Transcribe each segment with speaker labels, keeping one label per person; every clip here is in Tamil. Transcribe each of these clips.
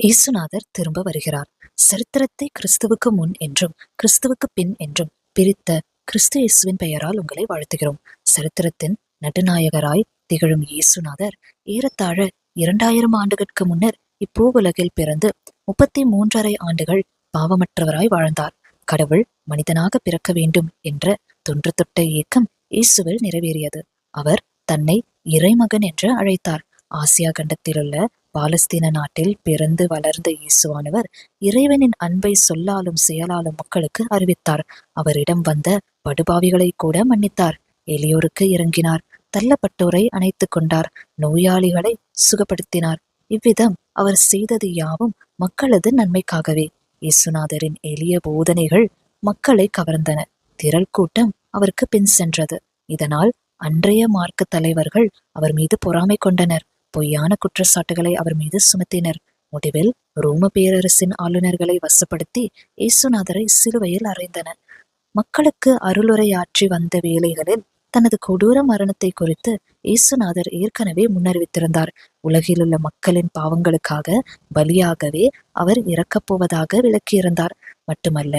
Speaker 1: இயேசுநாதர் திரும்ப வருகிறார். சரித்திரத்தை கிறிஸ்துவுக்கு முன் என்றும் கிறிஸ்துவுக்கு பின் என்றும் பிரித்த கிறிஸ்து இயேசுவின் பெயரால் உங்களை வாழ்த்துகிறோம். சரித்திரத்தின் நடுநாயகராய் திகழும் இயேசுநாதர் ஏறத்தாழ 2000 ஆண்டுகளுக்கு முன்னர் இப்பூவுலகில் பிறந்து 33½ ஆண்டுகள் பாவமற்றவராய் வாழ்ந்தார். கடவுள் மனிதனாக பிறக்க வேண்டும் என்ற தொன்று தொட்ட ஏக்கம் இயேசுவில் நிறைவேறியது. அவர் தன்னை இறைமகன் என்று அழைத்தார். ஆசியா கண்டத்திலுள்ள பாலஸ்தீன நாட்டில் பிறந்து வளர்ந்த இயேசுவானவர் இறைவனின் அன்பை சொல்லாலும் செயலாலும் மக்களுக்கு அறிவித்தார். அவரிடம் வந்த படுபாவிகளை கூட மன்னித்தார். எளியோருக்கு இறங்கினார். தள்ளப்பட்டோரை அணைத்துக் கொண்டார். நோயாளிகளை சுகப்படுத்தினார். இவ்விதம் அவர் செய்தது யாவும் மக்களது நன்மைக்காகவே. இயேசுநாதரின் எளிய போதனைகள் மக்களை கவர்ந்தன. திரள் கூட்டம் அவருக்கு பின் சென்றது. இதனால் அன்றைய மார்க்க தலைவர்கள் அவர் மீது பொறாமை கொண்டனர். பொய்யான குற்றச்சாட்டுகளை அவர் மீது சுமத்தினர். முடிவில் ரோம பேரரசின் ஆளுநர்களை வசப்படுத்தி இயேசுநாதரை சிலுவையில் அறைந்தனர். மக்களுக்கு அருளுரையாற்றி வந்த வேளைகளில் தனது கொடூர மரணத்தை குறித்து இயேசுநாதர் ஏற்கனவே முன்னறிவித்திருந்தார். உலகிலுள்ள மக்களின் பாவங்களுக்காக பலியாகவே அவர் இறக்கப் போவதாக விளக்கியிருந்தார். மட்டுமல்ல,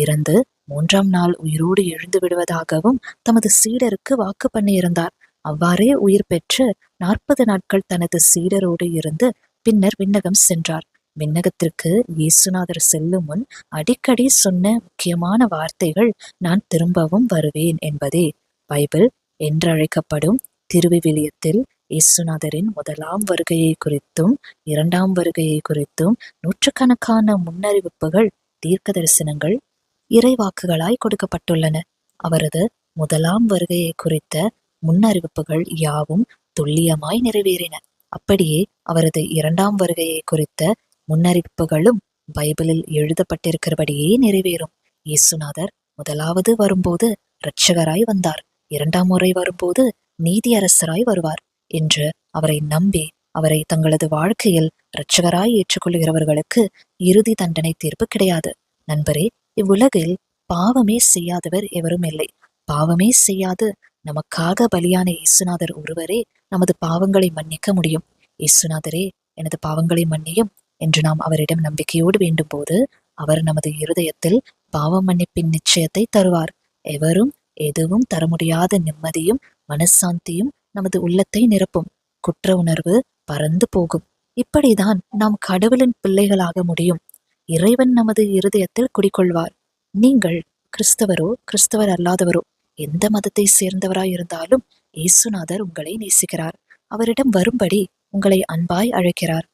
Speaker 1: இறந்து 3ஆம் நாள் உயிரோடு எழுந்து விடுவதாகவும் தமது சீடருக்கு வாக்கு பண்ணியிருந்தார். அவ்வாறே உயிர் பெற்று 40 நாட்கள் தனது சீடரோடு இருந்து பின்னர் விண்ணகம் சென்றார். விண்ணகத்திற்கு இயேசுநாதர் செல்லும் முன் அடிக்கடி சொன்ன முக்கியமான வார்த்தைகள் நான் திரும்பவும் வருவேன் என்பதே. பைபிள் என்றழைக்கப்படும் திருவிவிலியத்தில் இயேசுநாதரின் 1ஆம் வருகையை குறித்தும் 2ஆம் வருகையை குறித்தும் நூற்றுக்கணக்கான முன்னறிவிப்புகள், தீர்க்க தரிசனங்கள், இறைவாக்குகளாய் கொடுக்கப்பட்டுள்ளன. அவரது 1ஆம் வருகையை குறித்த முன்னறிவிப்புகள் யாவும் துல்லியமாய் நிறைவேறின. அப்படியே அவரது 2ஆம் வருகையை குறித்த முன்னறிவிப்புகளும் பைபிளில் எழுதப்பட்டிருக்கிறபடியே நிறைவேறும். இயேசுநாதர் முதலாவது வரும்போது இரட்சகராய் வந்தார். 2ஆம் முறை வரும்போது நீதியரசராய் வருவார் என்று அவரை நம்பி அவரை தங்களது வாழ்க்கையில் இரட்சகராய் ஏற்றுக்கொள்கிறவர்களுக்கு இறுதி தண்டனை தீர்ப்பு கிடையாது. நண்பரே, இவ்வுலகில் பாவமே செய்யாதவர் எவரும் இல்லை. பாவமே செய்யாது நமக்காக பலியான இயேசுநாதர் ஒருவரே நமது பாவங்களை மன்னிக்க முடியும். இயேசுநாதரே, எனது பாவங்களை மன்னியும் என்று நாம் அவரிடம் நம்பிக்கையோடு வேண்டும் போது அவர் நமது இருதயத்தில் பாவ மன்னிப்பின் நிச்சயத்தை தருவார். எவரும் எதுவும் தர முடியாத நிம்மதியும் மனசாந்தியும் நமது உள்ளத்தை நிரப்பும். குற்ற உணர்வு பறந்து போகும். இப்படிதான் நாம் கடவுளின் பிள்ளைகளாக முடியும். இறைவன் நமது இருதயத்தில் குடிக்கொள்வார். நீங்கள் கிறிஸ்தவரோ கிறிஸ்தவர் அல்லாதவரோ எந்த மதத்தை சேர்ந்தவராய் இருந்தாலும் இயேசுநாதர் உங்களை நேசிக்கிறார். அவரிடம் வரும்படி உங்களை அன்பாய் அழைக்கிறார்.